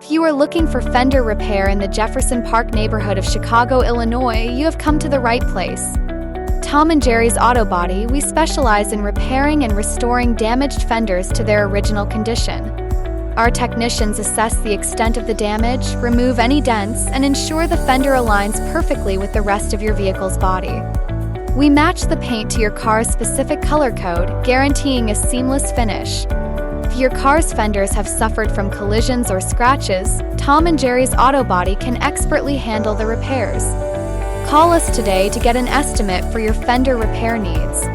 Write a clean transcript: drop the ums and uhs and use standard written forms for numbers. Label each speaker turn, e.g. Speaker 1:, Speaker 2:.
Speaker 1: If you are looking for fender repair in the Jefferson Park neighborhood of Chicago, Illinois, you have come to the right place. Tom and Jerry's Auto Body, we specialize in repairing and restoring damaged fenders to their original condition. Our technicians assess the extent of the damage, remove any dents, and ensure the fender aligns perfectly with the rest of your vehicle's body. We match the paint to your car's specific color code, guaranteeing a seamless finish. If your car's fenders have suffered from collisions or scratches, Tom and Jerry's Auto Body can expertly handle the repairs. Call us today to get an estimate for your fender repair needs.